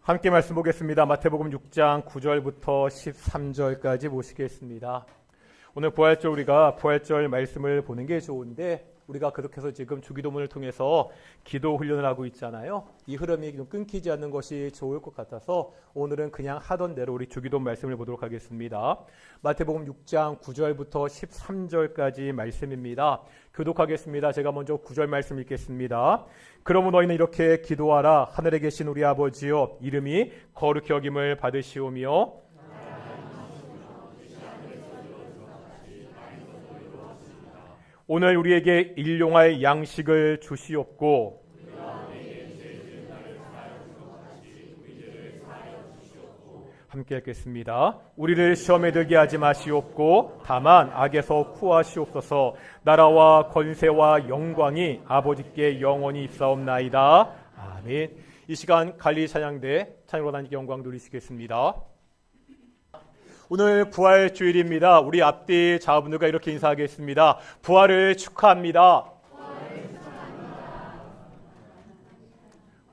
함께 말씀 보겠습니다. 마태복음 6장 9절부터 13절까지 보시겠습니다. 오늘 부활절 우리가 부활절 말씀을 보는 게 좋은데 우리가 계속해서 지금 주기도문을 통해서 기도 훈련을 하고 있잖아요. 이 흐름이 좀 끊기지 않는 것이 좋을 것 같아서 오늘은 그냥 하던 대로 우리 주기도문 말씀을 보도록 하겠습니다. 마태복음 6장 9절부터 13절까지 말씀입니다. 교독하겠습니다. 제가 먼저 9절 말씀 읽겠습니다. 그러므로 너희는 이렇게 기도하라. 하늘에 계신 우리 아버지여, 이름이 거룩히 여김을 받으시오며 오늘 우리에게 일용할 양식을 주시옵고 함께 읽겠습니다. 우리를 시험에 들게 하지 마시옵고 다만 악에서 구하시옵소서. 나라와 권세와 영광이 아버지께 영원히 있사옵나이다. 아멘. 이 시간 갈릴리 찬양대 찬양으로 하나님께 영광 누리시겠습니다. 오늘 부활 주일입니다. 우리 앞뒤 자분들과 이렇게 인사하겠습니다. 부활을 축하합니다.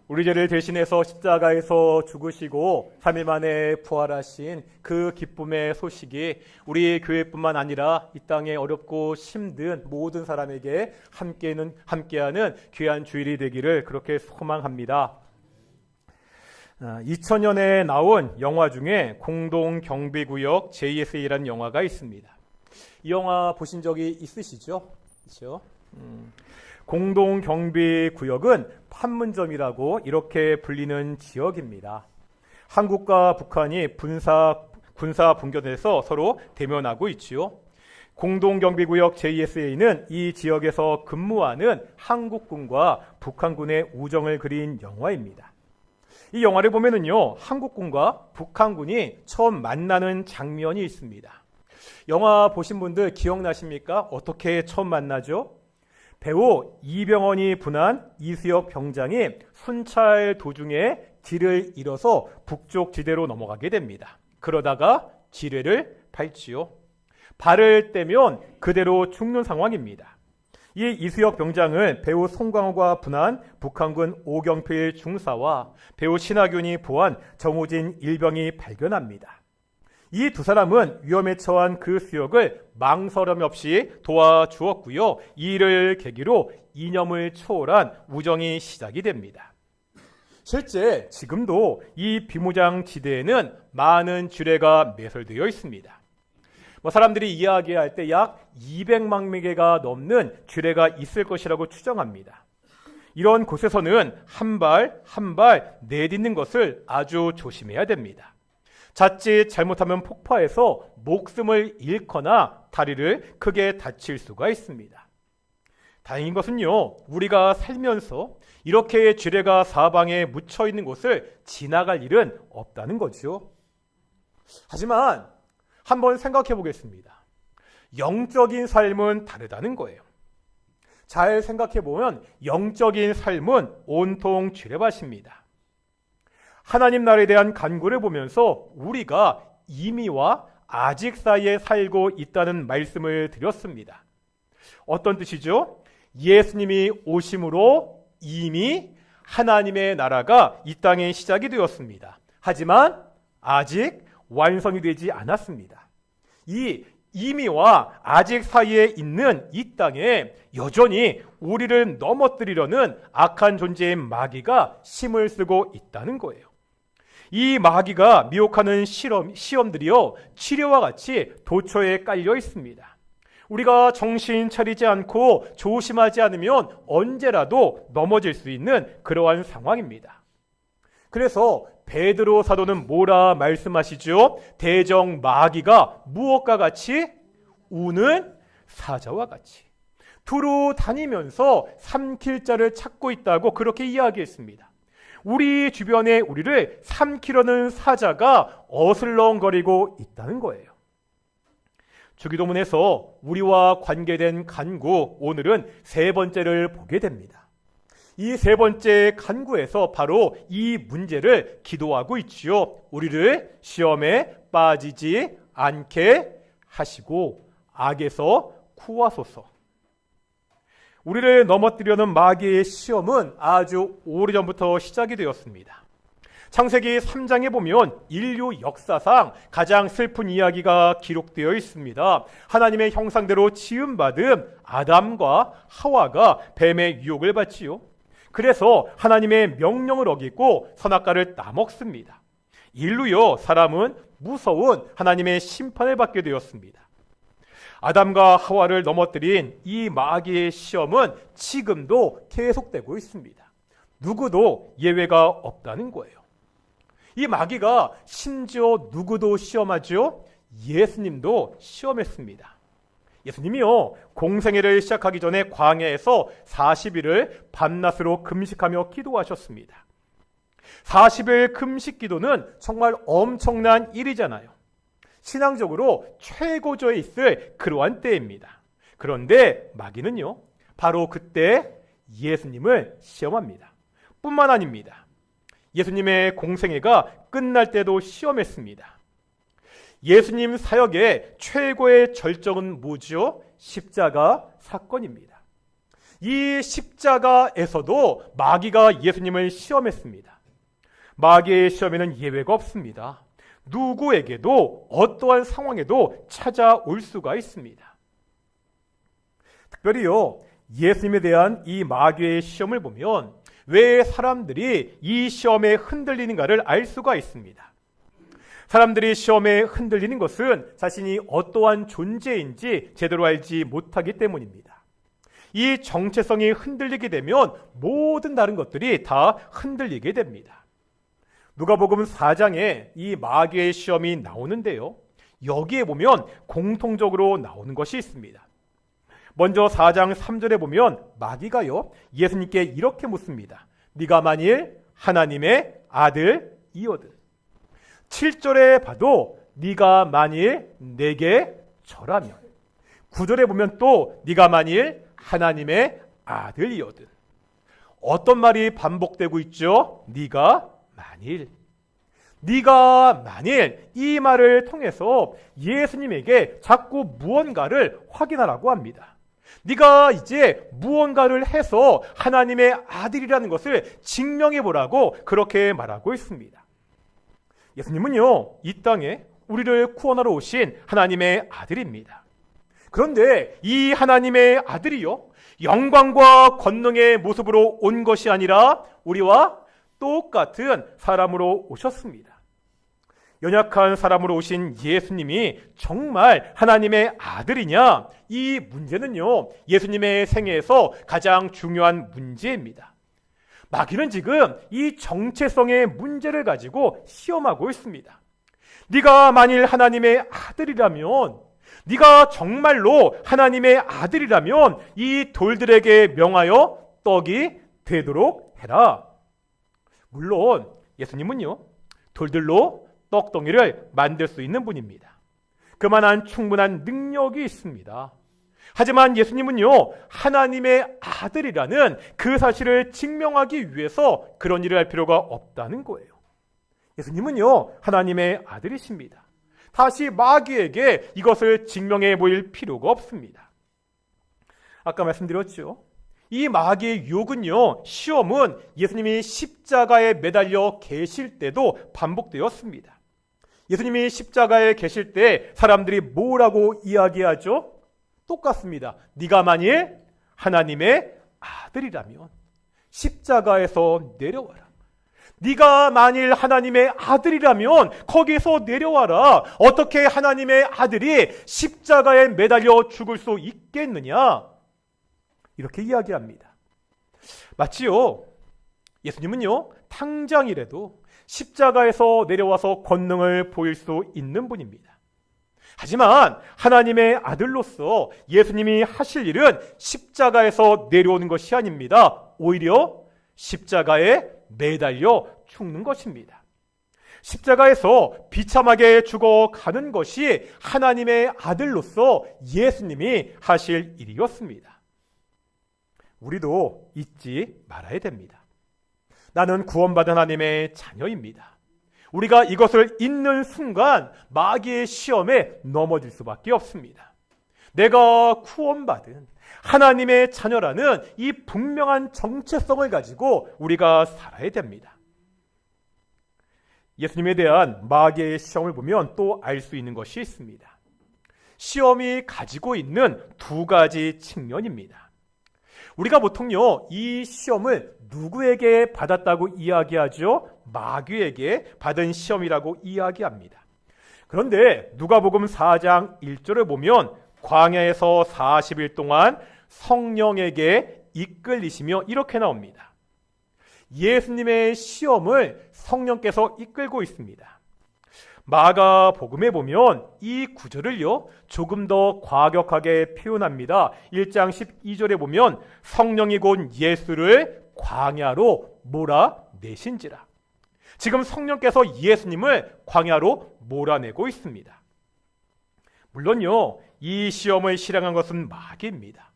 우리 죄를 대신해서 십자가에서 죽으시고 3일 만에 부활하신 그 기쁨의 소식이 우리 교회뿐만 아니라 이 땅에 어렵고 힘든 모든 사람에게 함께하는 귀한 주일이 되기를 그렇게 소망합니다. 2000년에 나온 영화 중에 공동경비구역 JSA라는 영화가 있습니다. 이 영화 보신 적이 있으시죠? 그렇죠? 공동경비구역은 판문점이라고 이렇게 불리는 지역입니다. 한국과 북한이 군사 분계돼서 서로 대면하고 있지요. 공동경비구역 JSA는 이 지역에서 근무하는 한국군과 북한군의 우정을 그린 영화입니다. 이 영화를 보면은요, 한국군과 북한군이 처음 만나는 장면이 있습니다. 영화 보신 분들 기억나십니까? 어떻게 처음 만나죠? 배우 이병헌이 분한 이수혁 병장이 순찰 도중에 길을 잃어서 북쪽 지대로 넘어가게 됩니다. 그러다가 지뢰를 밟지요. 발을 떼면 그대로 죽는 상황입니다. 이 이수혁 병장을 배우 송강호가 분한 북한군 오경필 중사와 배우 신하균이 보한 정우진 일병이 발견합니다. 이 두 사람은 위험에 처한 그 수혁을 망설임 없이 도와주었고요. 이 일을 계기로 이념을 초월한 우정이 시작이 됩니다. 실제 지금도 이 비무장 지대에는 많은 지뢰가 매설되어 있습니다. 사람들이 이야기할 때 약 200만 개가 넘는 지뢰가 있을 것이라고 추정합니다. 이런 곳에서는 한 발 한 발 내딛는 것을 아주 조심해야 됩니다. 자칫 잘못하면 폭파해서 목숨을 잃거나 다리를 크게 다칠 수가 있습니다. 다행인 것은요, 우리가 살면서 이렇게 지뢰가 사방에 묻혀 있는 곳을 지나갈 일은 없다는 거죠. 하지만 한번 생각해 보겠습니다. 영적인 삶은 다르다는 거예요. 잘 생각해 보면 영적인 삶은 온통 지뢰밭입니다. 하나님 나라에 대한 간구를 보면서 우리가 이미와 아직 사이에 살고 있다는 말씀을 드렸습니다. 어떤 뜻이죠? 예수님이 오심으로 이미 하나님의 나라가 이 땅에 시작이 되었습니다. 하지만 아직 완성이 되지 않았습니다. 이 이미와 아직 사이에 있는 이 땅에 여전히 우리를 넘어뜨리려는 악한 존재의 마귀가 힘을 쓰고 있다는 거예요. 이 마귀가 미혹하는 시험들이요, 치료와 같이 도처에 깔려 있습니다. 우리가 정신 차리지 않고 조심하지 않으면 언제라도 넘어질 수 있는 그러한 상황입니다. 그래서 베드로 사도는 뭐라 말씀하시죠? 대적 마귀가 무엇과 같이? 우는 사자와 같이 두루 다니면서 삼킬 자를 찾고 있다고 그렇게 이야기했습니다. 우리 주변에 우리를 삼키려는 사자가 어슬렁거리고 있다는 거예요. 주기도문에서 우리와 관계된 간구, 오늘은 세 번째를 보게 됩니다. 이 세 번째 간구에서 바로 이 문제를 기도하고 있지요. 우리를 시험에 빠지지 않게 하시고 악에서 구하소서. 우리를 넘어뜨리려는 마귀의 시험은 아주 오래전부터 시작이 되었습니다. 창세기 3장에 보면 인류 역사상 가장 슬픈 이야기가 기록되어 있습니다. 하나님의 형상대로 지음받은 아담과 하와가 뱀의 유혹을 받지요. 그래서 하나님의 명령을 어기고 선악과를 따먹습니다. 인류요, 사람은 무서운 하나님의 심판을 받게 되었습니다. 아담과 하와를 넘어뜨린 이 마귀의 시험은 지금도 계속되고 있습니다. 누구도 예외가 없다는 거예요. 이 마귀가 심지어 누구도 시험하죠? 예수님도 시험했습니다. 예수님이요, 공생애를 시작하기 전에 광야에서 40일을 밤낮으로 금식하며 기도하셨습니다. 40일 금식 기도는 정말 엄청난 일이잖아요. 신앙적으로 최고조에 있을 그러한 때입니다. 그런데 마귀는요, 바로 그때 예수님을 시험합니다. 뿐만 아닙니다. 예수님의 공생애가 끝날 때도 시험했습니다. 예수님 사역의 최고의 절정은 뭐죠? 십자가 사건입니다. 이 십자가에서도 마귀가 예수님을 시험했습니다. 마귀의 시험에는 예외가 없습니다. 누구에게도 어떠한 상황에도 찾아올 수가 있습니다. 특별히요, 예수님에 대한 이 마귀의 시험을 보면 왜 사람들이 이 시험에 흔들리는가를 알 수가 있습니다. 사람들이 시험에 흔들리는 것은 자신이 어떠한 존재인지 제대로 알지 못하기 때문입니다. 이 정체성이 흔들리게 되면 모든 다른 것들이 다 흔들리게 됩니다. 누가복음 4장에 이 마귀의 시험이 나오는데요, 여기에 보면 공통적으로 나오는 것이 있습니다. 먼저 4장 3절에 보면 마귀가요, 예수님께 이렇게 묻습니다. 네가 만일 하나님의 아들이거든. 7절에 봐도 네가 만일 내게 절하면, 9절에 보면 또 네가 만일 하나님의 아들이거든. 어떤 말이 반복되고 있죠? 네가 만일. 네가 만일, 이 말을 통해서 예수님에게 자꾸 무언가를 확인하라고 합니다. 네가 이제 무언가를 해서 하나님의 아들이라는 것을 증명해보라고 그렇게 말하고 있습니다. 예수님은요, 이 땅에 우리를 구원하러 오신 하나님의 아들입니다. 그런데 이 하나님의 아들이요, 영광과 권능의 모습으로 온 것이 아니라 우리와 똑같은 사람으로 오셨습니다. 연약한 사람으로 오신 예수님이 정말 하나님의 아들이냐? 이 문제는요, 예수님의 생애에서 가장 중요한 문제입니다. 마귀는 지금 이 정체성의 문제를 가지고 시험하고 있습니다. 네가 만일 하나님의 아들이라면, 네가 정말로 하나님의 아들이라면 이 돌들에게 명하여 떡이 되도록 해라. 물론 예수님은요, 돌들로 떡덩이를 만들 수 있는 분입니다. 그만한 충분한 능력이 있습니다. 하지만 예수님은요, 하나님의 아들이라는 그 사실을 증명하기 위해서 그런 일을 할 필요가 없다는 거예요. 예수님은요, 하나님의 아들이십니다. 다시 마귀에게 이것을 증명해 보일 필요가 없습니다. 아까 말씀드렸죠. 이 마귀의 유혹은요, 시험은 예수님이 십자가에 매달려 계실 때도 반복되었습니다. 예수님이 십자가에 계실 때 사람들이 뭐라고 이야기하죠? 똑같습니다. 네가 만일 하나님의 아들이라면 십자가에서 내려와라. 네가 만일 하나님의 아들이라면 거기서 내려와라. 어떻게 하나님의 아들이 십자가에 매달려 죽을 수 있겠느냐? 이렇게 이야기합니다. 마치요, 예수님은요, 당장이라도 십자가에서 내려와서 권능을 보일 수 있는 분입니다. 하지만 하나님의 아들로서 예수님이 하실 일은 십자가에서 내려오는 것이 아닙니다. 오히려 십자가에 매달려 죽는 것입니다. 십자가에서 비참하게 죽어가는 것이 하나님의 아들로서 예수님이 하실 일이었습니다. 우리도 잊지 말아야 됩니다. 나는 구원받은 하나님의 자녀입니다. 우리가 이것을 잊는 순간 마귀의 시험에 넘어질 수밖에 없습니다. 내가 구원받은 하나님의 자녀라는 이 분명한 정체성을 가지고 우리가 살아야 됩니다. 예수님에 대한 마귀의 시험을 보면 또 알 수 있는 것이 있습니다. 시험이 가지고 있는 두 가지 측면입니다. 우리가 보통요, 이 시험을 누구에게 받았다고 이야기하죠? 마귀에게 받은 시험이라고 이야기합니다. 그런데 누가복음 4장 1절을 보면 광야에서 40일 동안 성령에게 이끌리시며 이렇게 나옵니다. 예수님의 시험을 성령께서 이끌고 있습니다. 마가복음에 보면 이 구절을요, 조금 더 과격하게 표현합니다. 1장 12절에 보면 성령이 곧 예수를 광야로 몰아내신지라. 지금 성령께서 예수님을 광야로 몰아내고 있습니다. 물론요, 이 시험을 실행한 것은 마귀입니다.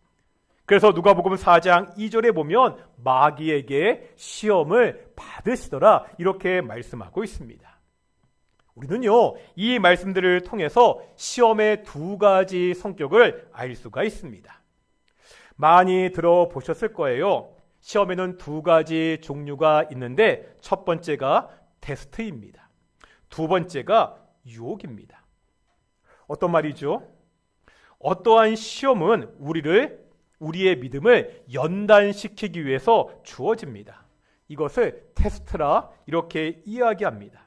그래서 누가복음 4장 2절에 보면 마귀에게 시험을 받으시더라, 이렇게 말씀하고 있습니다. 우리는요, 이 말씀들을 통해서 시험의 두 가지 성격을 알 수가 있습니다. 많이 들어보셨을 거예요. 시험에는 두 가지 종류가 있는데 첫 번째가 테스트입니다. 두 번째가 유혹입니다. 어떤 말이죠? 어떠한 시험은 우리의 믿음을 연단시키기 위해서 주어집니다. 이것을 테스트라 이렇게 이야기합니다.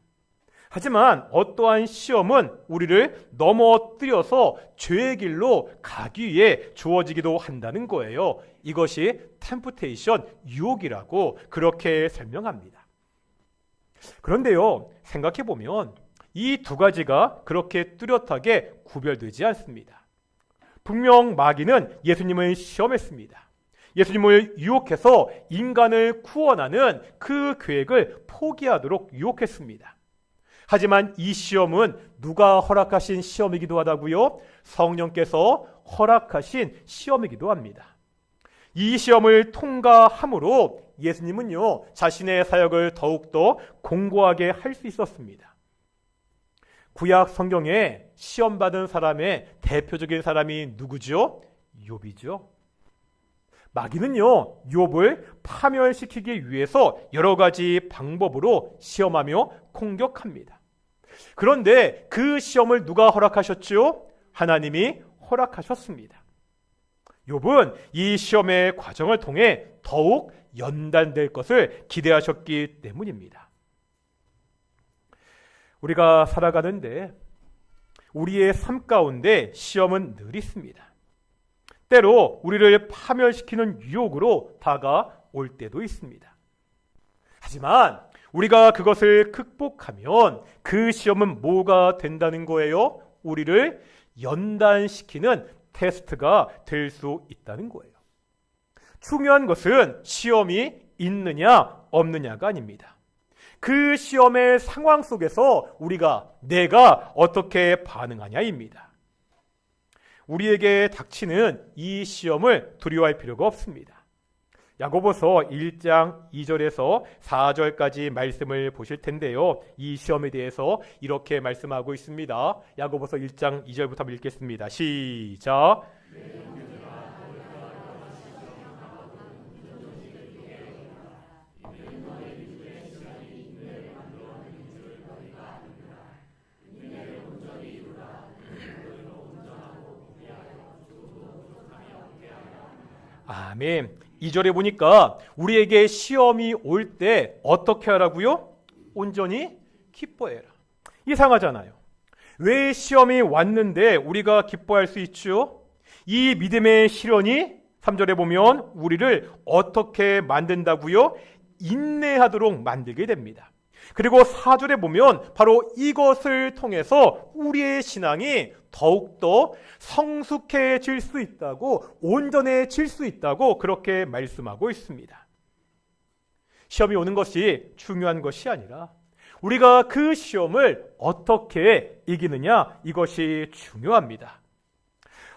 하지만 어떠한 시험은 우리를 넘어뜨려서 죄의 길로 가기 위해 주어지기도 한다는 거예요. 이것이 템프테이션, 유혹이라고 그렇게 설명합니다. 그런데요, 생각해보면 이 두 가지가 그렇게 뚜렷하게 구별되지 않습니다. 분명 마귀는 예수님을 시험했습니다. 예수님을 유혹해서 인간을 구원하는 그 계획을 포기하도록 유혹했습니다. 하지만 이 시험은 누가 허락하신 시험이기도 하다고요? 성령께서 허락하신 시험이기도 합니다. 이 시험을 통과함으로 예수님은요, 자신의 사역을 더욱더 공고하게 할 수 있었습니다. 구약 성경에 시험받은 사람의 대표적인 사람이 누구죠? 욥이죠. 마귀는요, 욥을 파멸시키기 위해서 여러 가지 방법으로 시험하며 공격합니다. 그런데 그 시험을 누가 허락하셨죠? 하나님이 허락하셨습니다. 욥은 이 시험의 과정을 통해 더욱 연단될 것을 기대하셨기 때문입니다. 우리가 살아가는데 우리의 삶 가운데 시험은 늘 있습니다. 때로 우리를 파멸시키는 유혹으로 다가올 때도 있습니다. 하지만 우리가 그것을 극복하면 그 시험은 뭐가 된다는 거예요? 우리를 연단시키는 테스트가 될 수 있다는 거예요. 중요한 것은 시험이 있느냐 없느냐가 아닙니다. 그 시험의 상황 속에서 내가 어떻게 반응하냐입니다. 우리에게 닥치는 이 시험을 두려워할 필요가 없습니다. 야고보서 1장 2절에서 4절까지 말씀을 보실 텐데요. 이 시험에 대해서 이렇게 말씀하고 있습니다. 야고보서 1장 2절부터 읽겠습니다. 시작. 아멘. 2절에 보니까 우리에게 시험이 올 때 어떻게 하라고요? 온전히 기뻐해라. 이상하잖아요. 왜 시험이 왔는데 우리가 기뻐할 수 있죠? 이 믿음의 시련이 3절에 보면 우리를 어떻게 만든다고요? 인내하도록 만들게 됩니다. 그리고 4절에 보면 바로 이것을 통해서 우리의 신앙이 더욱더 성숙해질 수 있다고, 온전해질 수 있다고 그렇게 말씀하고 있습니다. 시험이 오는 것이 중요한 것이 아니라 우리가 그 시험을 어떻게 이기느냐, 이것이 중요합니다.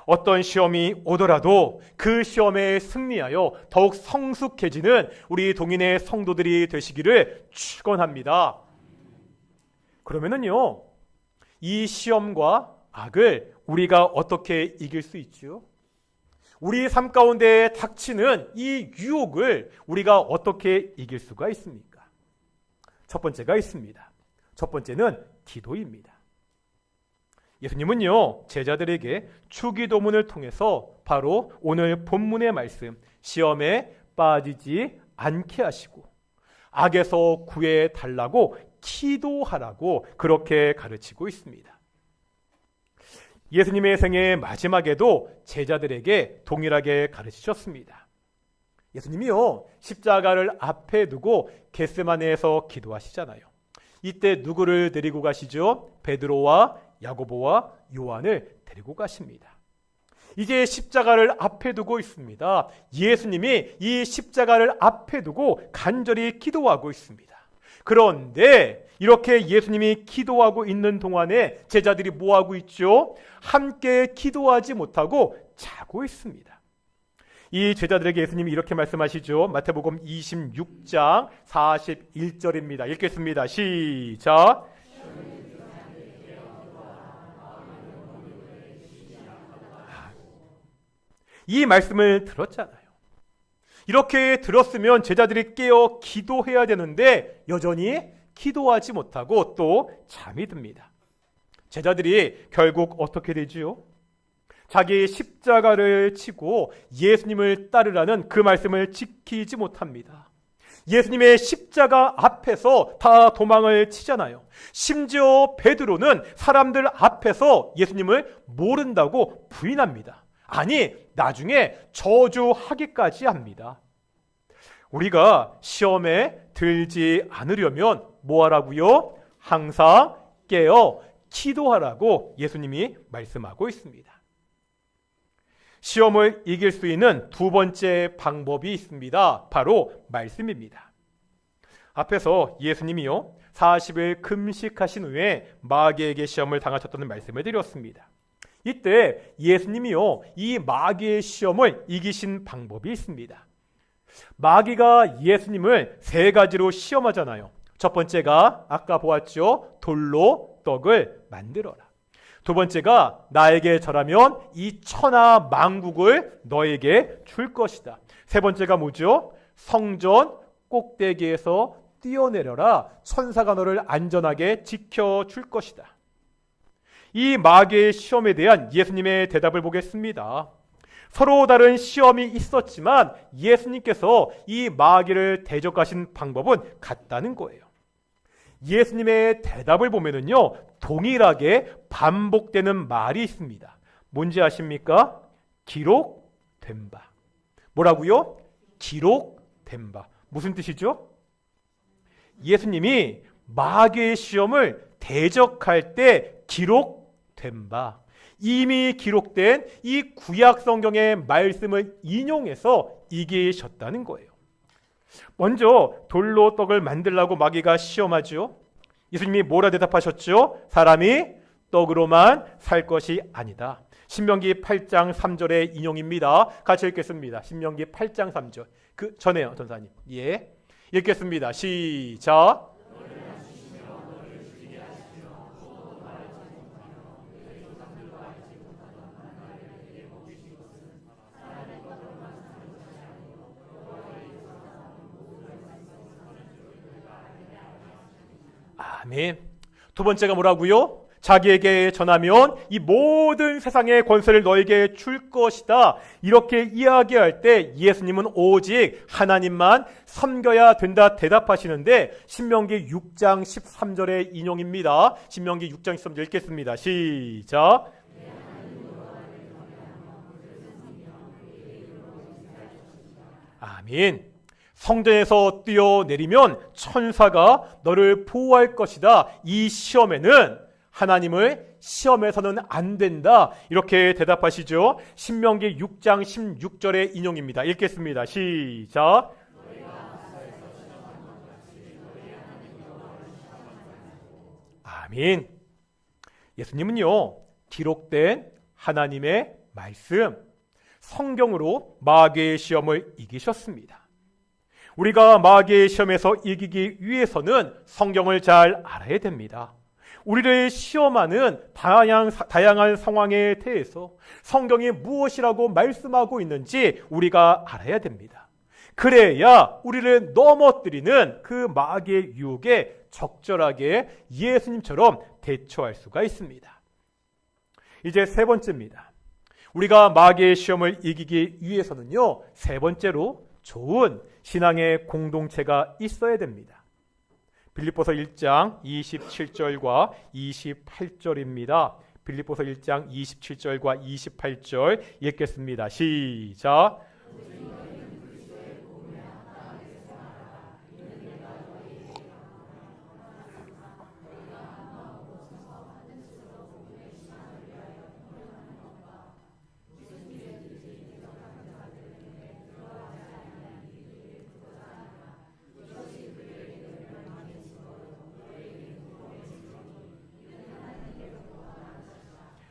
어떤 시험이 오더라도 그 시험에 승리하여 더욱 성숙해지는 우리 동인의 성도들이 되시기를 축원합니다. 그러면은요, 이 시험과 악을 우리가 어떻게 이길 수 있죠? 우리 삶 가운데 닥치는 이 유혹을 우리가 어떻게 이길 수가 있습니까? 첫 번째가 있습니다. 첫 번째는 기도입니다. 예수님은요, 제자들에게 주기도문을 통해서 바로 오늘 본문의 말씀, 시험에 빠지지 않게 하시고 악에서 구해 달라고 기도하라고 그렇게 가르치고 있습니다. 예수님의 생애 마지막에도 제자들에게 동일하게 가르치셨습니다. 예수님이요, 십자가를 앞에 두고 겟세마네에서 기도하시잖아요. 이때 누구를 데리고 가시죠? 베드로와 야고보와 요한을 데리고 가십니다. 이제 십자가를 앞에 두고 있습니다. 예수님이 이 십자가를 앞에 두고 간절히 기도하고 있습니다. 그런데 이렇게 예수님이 기도하고 있는 동안에 제자들이 뭐하고 있죠? 함께 기도하지 못하고 자고 있습니다. 이 제자들에게 예수님이 이렇게 말씀하시죠. 마태복음 26장 41절입니다. 읽겠습니다. 시작. 이 말씀을 들었잖아요. 이렇게 들었으면 제자들이 깨어 기도해야 되는데 여전히 기도하지 못하고 또 잠이 듭니다. 제자들이 결국 어떻게 되지요? 자기 십자가를 치고 예수님을 따르라는 그 말씀을 지키지 못합니다. 예수님의 십자가 앞에서 다 도망을 치잖아요. 심지어 베드로는 사람들 앞에서 예수님을 모른다고 부인합니다. 아니, 나중에 저주하기까지 합니다. 우리가 시험에 들지 않으려면 뭐 하라고요? 항상 깨어 기도하라고 예수님이 말씀하고 있습니다. 시험을 이길 수 있는 두 번째 방법이 있습니다. 바로 말씀입니다. 앞에서 예수님이요, 40일 금식하신 후에 마귀에게 시험을 당하셨다는 말씀을 드렸습니다. 이때 예수님이요, 이 마귀의 시험을 이기신 방법이 있습니다. 마귀가 예수님을 세 가지로 시험하잖아요. 첫 번째가 아까 보았죠. 돌로 떡을 만들어라. 두 번째가 나에게 절하면 이 천하 만국을 너에게 줄 것이다. 세 번째가 뭐죠? 성전 꼭대기에서 뛰어내려라. 천사가 너를 안전하게 지켜줄 것이다. 이 마귀의 시험에 대한 예수님의 대답을 보겠습니다. 서로 다른 시험이 있었지만 예수님께서 이 마귀를 대적하신 방법은 같다는 거예요. 예수님의 대답을 보면은요, 동일하게 반복되는 말이 있습니다. 뭔지 아십니까? 기록된 바. 뭐라고요? 기록된 바. 무슨 뜻이죠? 예수님이 마귀의 시험을 대적할 때 기록된 바, 이미 기록된 이 구약 성경의 말씀을 인용해서 이기셨다는 거예요. 먼저 돌로 떡을 만들라고 마귀가 시험하죠. 예수님이 뭐라 대답하셨죠? 사람이 떡으로만 살 것이 아니다. 신명기 8장 3절의 인용입니다. 같이 읽겠습니다. 신명기 8장 3절. 그 전에요, 전사님. 예, 읽겠습니다. 시작. 아멘. 두 번째가 뭐라고요? 자기에게 전하면 이 모든 세상의 권세를 너에게 줄 것이다. 이렇게 이야기할 때 예수님은 오직 하나님만 섬겨야 된다 대답하시는데 신명기 6장 13절의 인용입니다. 신명기 6장 13절 읽겠습니다. 시작. 아멘. 성전에서 뛰어내리면 천사가 너를 보호할 것이다. 이 시험에는 하나님을 시험해서는 안 된다. 이렇게 대답하시죠. 신명기 6장 16절의 인용입니다. 읽겠습니다. 시작. 아멘. 예수님은요, 기록된 하나님의 말씀, 성경으로 마귀의 시험을 이기셨습니다. 우리가 마귀의 시험에서 이기기 위해서는 성경을 잘 알아야 됩니다. 우리를 시험하는 다양한 상황에 대해서 성경이 무엇이라고 말씀하고 있는지 우리가 알아야 됩니다. 그래야 우리를 넘어뜨리는 그 마귀의 유혹에 적절하게 예수님처럼 대처할 수가 있습니다. 이제 세 번째입니다. 우리가 마귀의 시험을 이기기 위해서는요, 세 번째로 좋은 신앙의 공동체가 있어야 됩니다. 빌립보서 1장 27절과 28절입니다. 빌립보서 1장 27절과 28절 읽겠습니다. 시작.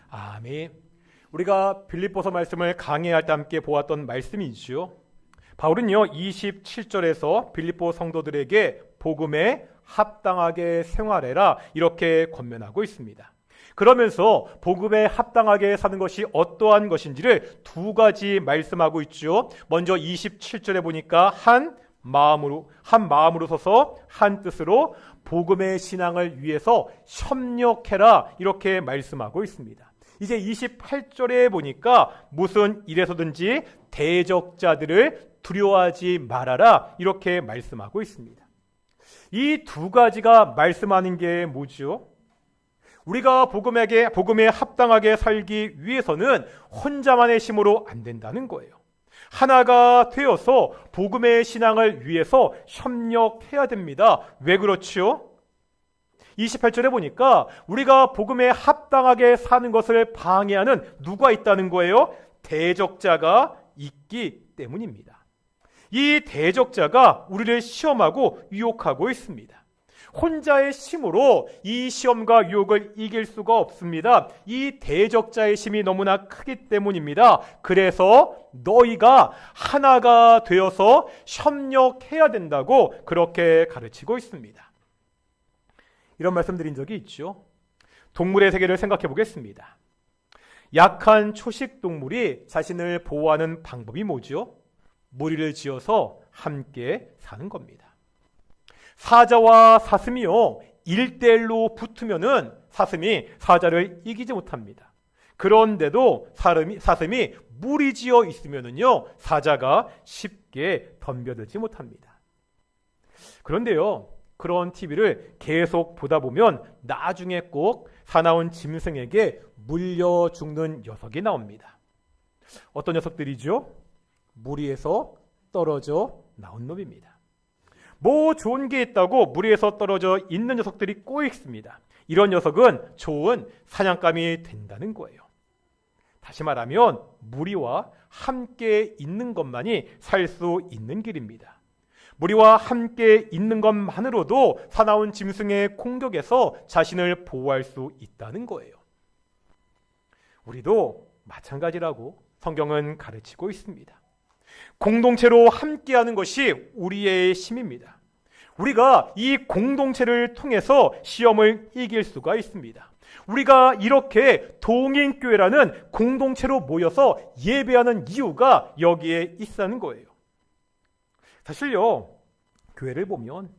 아멘. 우리가 빌립보서 말씀을 강해할 때 함께 보았던 말씀이지요. 바울은요 27절에서 빌립보 성도들에게 복음에 합당하게 생활해라 이렇게 권면하고 있습니다. 그러면서 복음에 합당하게 사는 것이 어떠한 것인지를 두 가지 말씀하고 있죠. 먼저 27절에 보니까 한 마음으로 서서 한 뜻으로 복음의 신앙을 위해서 협력해라 이렇게 말씀하고 있습니다. 이제 28절에 보니까 무슨 일에서든지 대적자들을 두려워하지 말아라 이렇게 말씀하고 있습니다. 이 두 가지가 말씀하는 게 뭐죠? 우리가 복음에 합당하게 살기 위해서는 혼자만의 힘으로 안 된다는 거예요. 하나가 되어서 복음의 신앙을 위해서 협력해야 됩니다. 왜 그렇죠? 28절에 보니까 우리가 복음에 합당하게 사는 것을 방해하는 누가 있다는 거예요? 대적자가 있기 때문입니다. 이 대적자가 우리를 시험하고 유혹하고 있습니다. 혼자의 힘으로 이 시험과 유혹을 이길 수가 없습니다. 이 대적자의 힘이 너무나 크기 때문입니다. 그래서 너희가 하나가 되어서 협력해야 된다고 그렇게 가르치고 있습니다. 이런 말씀드린 적이 있죠. 동물의 세계를 생각해 보겠습니다. 약한 초식 동물이 자신을 보호하는 방법이 뭐죠? 무리를 지어서 함께 사는 겁니다. 사자와 사슴이요 1대1로 붙으면은 사슴이 사자를 이기지 못합니다. 그런데도 사슴이 무리지어 있으면은요 사자가 쉽게 덤벼들지 못합니다. 그런데요 그런 TV를 계속 보다 보면 나중에 꼭 사나운 짐승에게 물려 죽는 녀석이 나옵니다. 어떤 녀석들이죠? 무리에서 떨어져 나온 놈입니다. 뭐 좋은 게 있다고 무리에서 떨어져 있는 녀석들이 꼭 있습니다. 이런 녀석은 좋은 사냥감이 된다는 거예요. 다시 말하면 무리와 함께 있는 것만이 살 수 있는 길입니다. 무리와 함께 있는 것만으로도 사나운 짐승의 공격에서 자신을 보호할 수 있다는 거예요. 우리도 마찬가지라고 성경은 가르치고 있습니다. 공동체로 함께하는 것이 우리의 힘입니다. 우리가 이 공동체를 통해서 시험을 이길 수가 있습니다. 우리가 이렇게 동인교회라는 공동체로 모여서 예배하는 이유가 여기에 있다는 거예요. 사실요, 교회를 보면,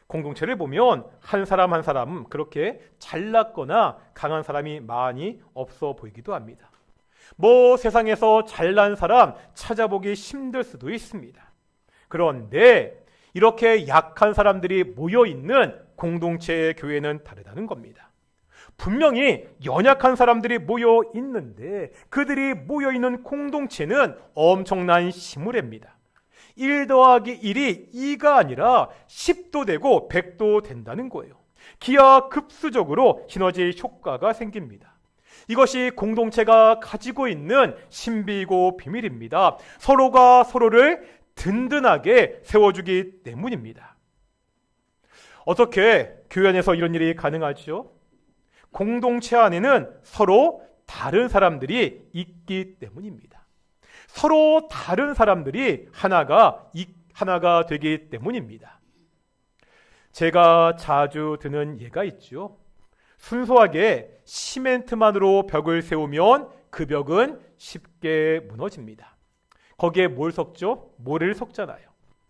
공동체를 보면 한 사람 한 사람 그렇게 잘났거나 강한 사람이 많이 없어 보이기도 합니다. 뭐 세상에서 잘난 사람 찾아보기 힘들 수도 있습니다. 그런데 이렇게 약한 사람들이 모여있는 공동체의 교회는 다르다는 겁니다. 분명히 연약한 사람들이 모여 있는데 그들이 모여 있는 공동체는 엄청난 힘을 냅니다. 1 더하기 1이 2가 아니라 10도 되고 100도 된다는 거예요. 기하급수적으로 시너지 효과가 생깁니다. 이것이 공동체가 가지고 있는 신비이고 비밀입니다. 서로가 서로를 든든하게 세워주기 때문입니다. 어떻게 교회 안에서 이런 일이 가능하죠? 공동체 안에는 서로 다른 사람들이 있기 때문입니다. 서로 다른 사람들이 하나가 되기 때문입니다. 제가 자주 드는 예가 있죠. 순수하게 시멘트만으로 벽을 세우면 그 벽은 쉽게 무너집니다. 거기에 뭘 섞죠? 모래를 섞잖아요.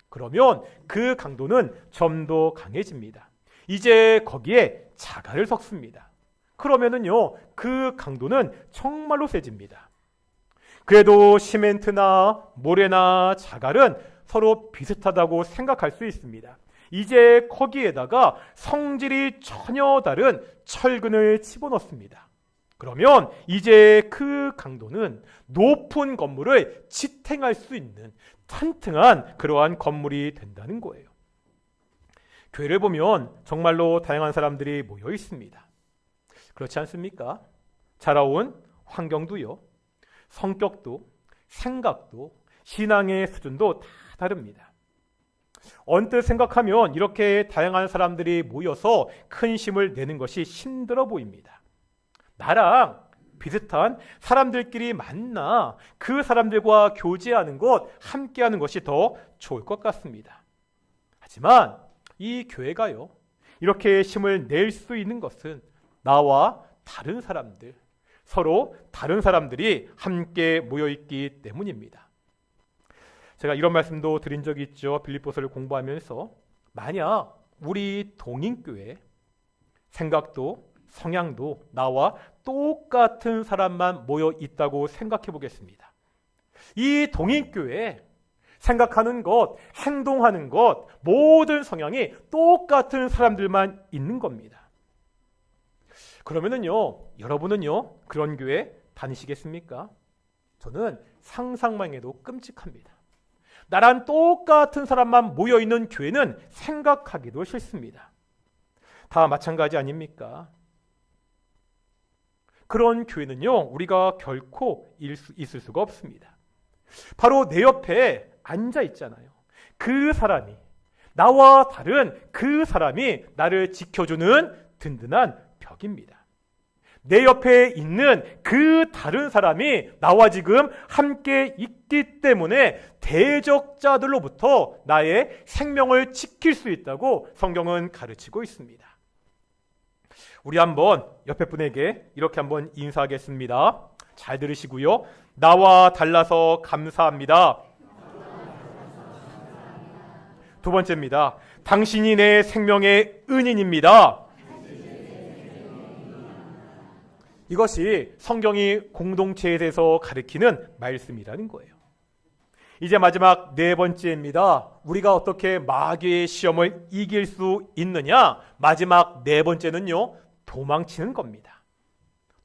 그러면 그 강도는 좀 더 강해집니다. 이제 거기에 자갈을 섞습니다. 그러면은요, 그 강도는 정말로 세집니다. 그래도 시멘트나 모래나 자갈은 서로 비슷하다고 생각할 수 있습니다. 이제 거기에다가 성질이 전혀 다른 철근을 집어넣습니다. 그러면 이제 그 강도는 높은 건물을 지탱할 수 있는 탄탄한 그러한 건물이 된다는 거예요. 교회를 보면 정말로 다양한 사람들이 모여 있습니다. 그렇지 않습니까? 자라온 환경도요, 성격도, 생각도, 신앙의 수준도 다 다릅니다. 언뜻 생각하면 이렇게 다양한 사람들이 모여서 큰 힘을 내는 것이 힘들어 보입니다. 나랑 비슷한 사람들끼리 만나 그 사람들과 교제하는 것, 함께하는 것이 더 좋을 것 같습니다. 하지만 이 교회가요, 이렇게 힘을 낼 수 있는 것은 나와 다른 사람들, 서로 다른 사람들이 함께 모여있기 때문입니다. 제가 이런 말씀도 드린 적이 있죠. 빌립보서를 공부하면서 만약 우리 동인교회 생각도 성향도 나와 똑같은 사람만 모여 있다고 생각해 보겠습니다. 이 동인교회에 생각하는 것, 행동하는 것, 모든 성향이 똑같은 사람들만 있는 겁니다. 그러면은요, 여러분은요, 그런 교회 다니시겠습니까? 저는 상상만 해도 끔찍합니다. 나랑 똑같은 사람만 모여있는 교회는 생각하기도 싫습니다. 다 마찬가지 아닙니까? 그런 교회는요, 우리가 결코 있을 수가 없습니다. 바로 내 옆에 앉아 있잖아요. 그 사람이, 나와 다른 그 사람이 나를 지켜주는 든든한 벽입니다. 내 옆에 있는 그 다른 사람이 나와 지금 함께 있기 때문에 대적자들로부터 나의 생명을 지킬 수 있다고 성경은 가르치고 있습니다. 우리 한번 옆에 분에게 이렇게 한번 인사하겠습니다. 잘 들으시고요. 나와 달라서 감사합니다. 두 번째입니다. 당신이 내 생명의 은인입니다. 이것이 성경이 공동체에 대해서 가르치는 말씀이라는 거예요. 이제 마지막 네 번째입니다. 우리가 어떻게 마귀의 시험을 이길 수 있느냐? 마지막 네 번째는요, 도망치는 겁니다.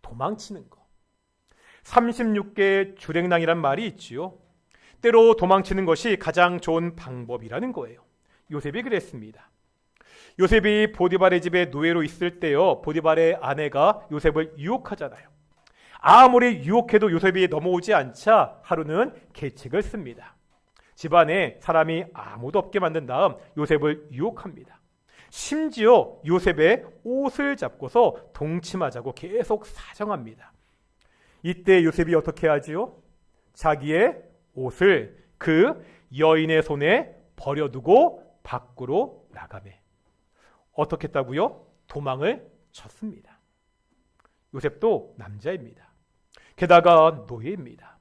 도망치는 거. 36개 주랭랑이란 말이 있지요. 때로 도망치는 것이 가장 좋은 방법이라는 거예요. 요셉이 그랬습니다. 요셉이 보디발의 집에 노예로 있을 때요, 보디발의 아내가 요셉을 유혹하잖아요. 아무리 유혹해도 요셉이 넘어오지 않자 하루는 계책을 씁니다. 집안에 사람이 아무도 없게 만든 다음 요셉을 유혹합니다. 심지어 요셉의 옷을 잡고서 동침하자고 계속 사정합니다. 이때 요셉이 어떻게 하지요? 자기의 옷을 그 여인의 손에 버려두고 밖으로 나가매. 어떻게 했다고요? 도망을 쳤습니다. 요셉도 남자입니다. 게다가 노예입니다.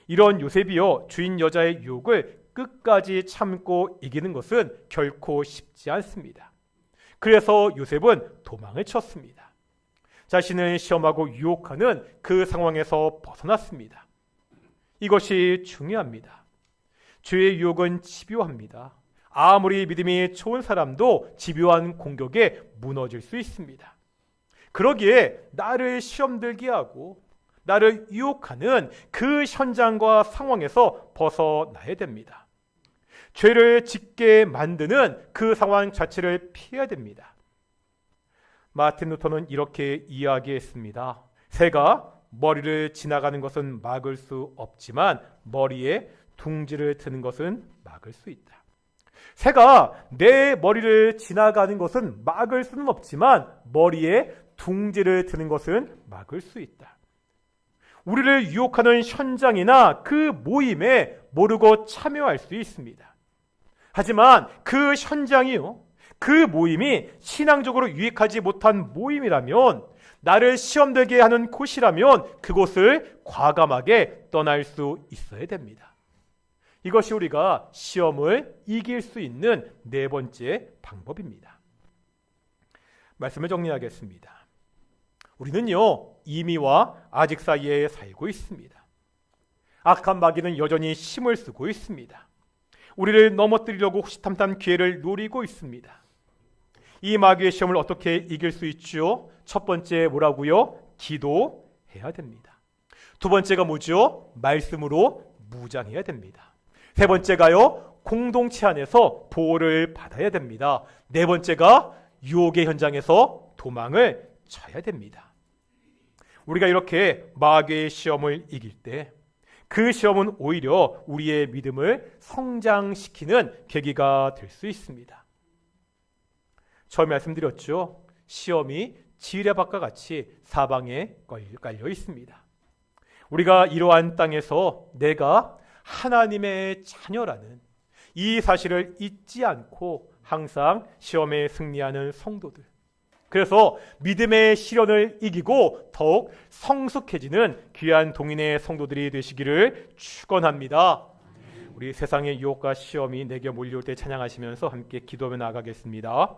이런 요셉이요, 주인 여자의 유혹을 끝까지 참고 이기는 것은 결코 쉽지 않습니다. 그래서 요셉은 도망을 쳤습니다. 자신을 시험하고 유혹하는 그 상황에서 벗어났습니다. 이것이 중요합니다. 죄의 유혹은 집요합니다. 아무리 믿음이 좋은 사람도 집요한 공격에 무너질 수 있습니다. 그러기에 나를 시험 들게 하고 나를 유혹하는 그 현장과 상황에서 벗어나야 됩니다. 죄를 짓게 만드는 그 상황 자체를 피해야 됩니다. 마틴 루터는 이렇게 이야기했습니다. 새가 머리를 지나가는 것은 막을 수 없지만 머리에 둥지를 트는 것은 막을 수 있다. 새가 내 머리를 지나가는 것은 막을 수는 없지만 머리에 둥지를 트는 것은 막을 수 있다. 우리를 유혹하는 현장이나 그 모임에 모르고 참여할 수 있습니다. 하지만 그 현장이요, 그 모임이 신앙적으로 유익하지 못한 모임이라면, 나를 시험되게 하는 곳이라면 그곳을 과감하게 떠날 수 있어야 됩니다. 이것이 우리가 시험을 이길 수 있는 네 번째 방법입니다. 말씀을 정리하겠습니다. 우리는요, 이미와 아직 사이에 살고 있습니다. 악한 마귀는 여전히 힘을 쓰고 있습니다. 우리를 넘어뜨리려고 호시탐탐 기회를 노리고 있습니다. 이 마귀의 시험을 어떻게 이길 수 있죠? 첫 번째 뭐라고요? 기도해야 됩니다. 두 번째가 뭐죠? 말씀으로 무장해야 됩니다. 세 번째가요, 공동체 안에서 보호를 받아야 됩니다. 네 번째가 유혹의 현장에서 도망을 쳐야 됩니다. 우리가 이렇게 마귀의 시험을 이길 때 그 시험은 오히려 우리의 믿음을 성장시키는 계기가 될 수 있습니다. 처음에 말씀드렸죠. 시험이 지뢰밭과 같이 사방에 깔려 있습니다. 우리가 이러한 땅에서 내가 하나님의 자녀라는 이 사실을 잊지 않고 항상 시험에 승리하는 성도들, 그래서 믿음의 시련을 이기고 더욱 성숙해지는 귀한 동인의 성도들이 되시기를 축원합니다. 우리 세상의 유혹과 시험이 내게 몰려올 때 찬양하시면서 함께 기도하며 나아가겠습니다.